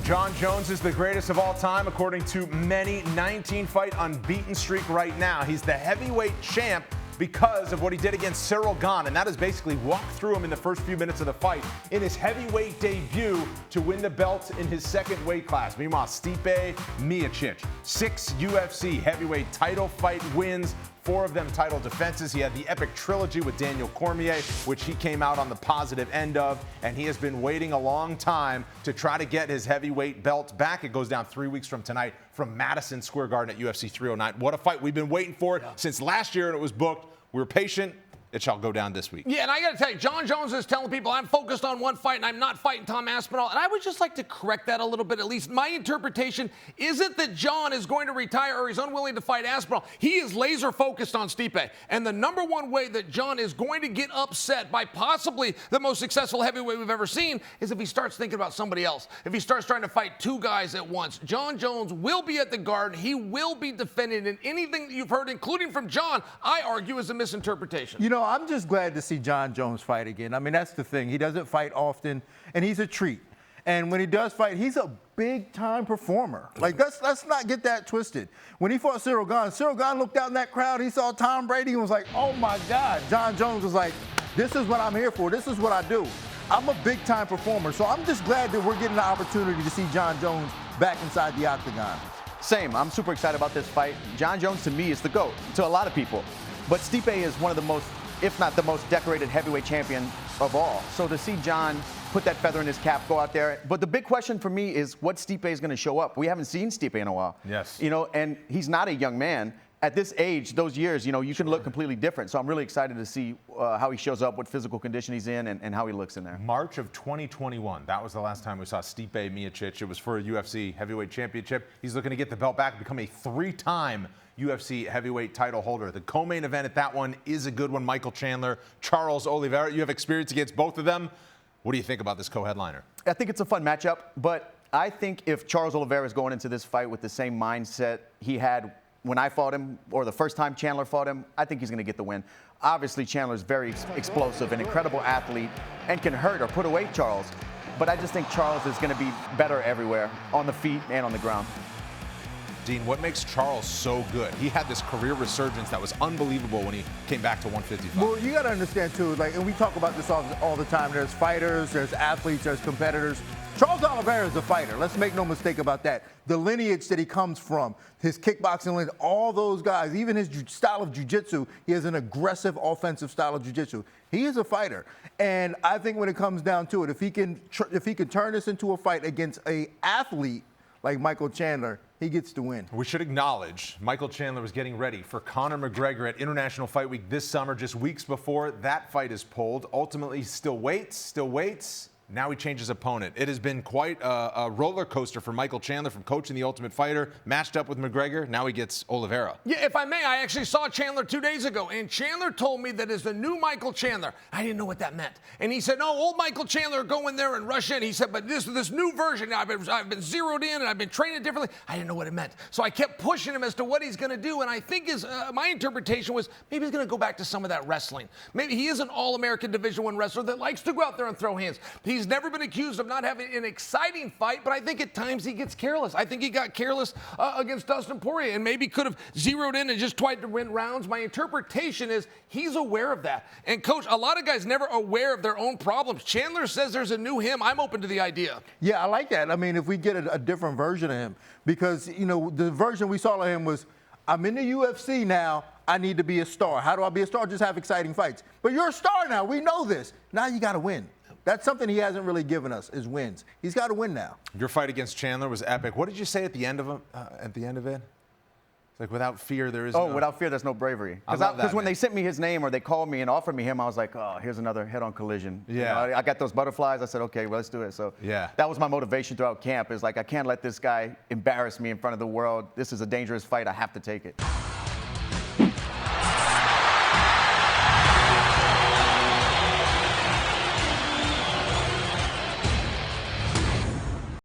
Jon Jones is the greatest of all time, according to many. 19-fight unbeaten streak right now. He's the heavyweight champ because of what he did against Cyril Gane, and that is basically walk through him in the first few minutes of the fight in his heavyweight debut to win the belt in his second weight class. Meanwhile, Stipe Miocic, 6 UFC heavyweight title fight wins, 4 of them title defenses. He had the epic trilogy with Daniel Cormier, which he came out on the positive end of, and he has been waiting a long time to try to get his heavyweight belt back. It goes down 3 weeks from tonight from Madison Square Garden at UFC 309. What a fight. We've been waiting for it since last year, and it was booked. We were patient. It shall go down this week. Yeah, and I got to tell you, Jon Jones is telling people I'm focused on one fight and I'm not fighting Tom Aspinall. And I would just like to correct that a little bit. At least my interpretation isn't that Jon is going to retire or he's unwilling to fight Aspinall. He is laser focused on Stipe. And the number one way that Jon is going to get upset by possibly the most successful heavyweight we've ever seen is if he starts thinking about somebody else. If he starts trying to fight 2 guys at once. Jon Jones will be at the Garden. He will be defended. And anything that you've heard, including from Jon, I argue is a misinterpretation. You know, I'm just glad to see Jon Jones fight again. I mean, that's the thing. He doesn't fight often, and he's a treat. And when he does fight, he's a big-time performer. Like, let's not get that twisted. When he fought Cyril Gane looked out in that crowd. He saw Tom Brady and was like, oh, my God. Jon Jones was like, this is what I'm here for. This is what I do. I'm a big-time performer. So I'm just glad that we're getting the opportunity to see Jon Jones back inside the octagon. Same. I'm super excited about this fight. Jon Jones, to me, is the GOAT to a lot of people. But Stipe is one of the most, if not the most decorated heavyweight champion of all. So to see Jon put that feather in his cap, go out there. But the big question for me is what Stipe is going to show up. We haven't seen Stipe in a while. Yes. You know, and he's not a young man. At this age, those years, you know, you can look completely different. So I'm really excited to see how he shows up, what physical condition he's in, and how he looks in there. March of 2021. That was the last time we saw Stipe Miocic. It was for a UFC heavyweight championship. He's looking to get the belt back, become a 3-time UFC heavyweight title holder. The co-main event at that one is a good one. Michael Chandler, Charles Oliveira. You have experience against both of them. What do you think about this co-headliner? I think it's a fun matchup, but I think if Charles Oliveira is going into this fight with the same mindset he had when I fought him, or the first time Chandler fought him, I think he's going to get the win. Obviously, Chandler's very explosive, an incredible athlete, and can hurt or put away Charles. But I just think Charles is going to be better everywhere, on the feet and on the ground. Dean, what makes Charles so good? He had this career resurgence that was unbelievable when he came back to 155. Well, you got to understand, too, like, and we talk about this all the time. There's fighters, there's athletes, there's competitors. Charles Oliveira is a fighter. Let's make no mistake about that. The lineage that he comes from, his kickboxing lineage, all those guys, even his style of jiu-jitsu, he has an aggressive offensive style of jiu-jitsu. He is a fighter. And I think when it comes down to it, if he can turn this into a fight against an athlete like Michael Chandler, he gets to win. We should acknowledge Michael Chandler was getting ready for Conor McGregor at International Fight Week this summer, just weeks before that fight is pulled. Ultimately, still waits. Now he changes opponent. It has been quite a roller coaster for Michael Chandler from coaching The Ultimate Fighter, matched up with McGregor. Now he gets Oliveira. Yeah, if I may, I actually saw Chandler 2 days ago, and Chandler told me that is the new Michael Chandler. I didn't know what that meant. And he said, no, old Michael Chandler go in there and rush in. He said, but this new version, I've been zeroed in and I've been training differently. I didn't know what it meant. So I kept pushing him as to what he's going to do, and I think my interpretation was maybe he's going to go back to some of that wrestling. Maybe he is an all-American Division I wrestler that likes to go out there and throw hands. He's never been accused of not having an exciting fight, but I think at times he gets careless. I think he got careless against Dustin Poirier and maybe could have zeroed in and just tried to win rounds. My interpretation is he's aware of that. And, Coach, a lot of guys never aware of their own problems. Chandler says there's a new him. I'm open to the idea. Yeah, I like that. I mean, if we get a different version of him, because, you know, the version we saw of him was, I'm in the UFC now. I need to be a star. How do I be a star? Just have exciting fights. But you're a star now. We know this. Now you got to win. That's something he hasn't really given us, is wins. He's got to win now. Your fight against Chandler was epic. What did you say at the end of it? It's like, without fear, there is no... without fear, there's no bravery. Because when they sent me his name or they called me and offered me him, I was like, oh, here's another head-on collision. Yeah. You know, I got those butterflies. I said, okay, well, let's do it. So yeah, that was my motivation throughout camp, is like, I can't let this guy embarrass me in front of the world. This is a dangerous fight. I have to take it.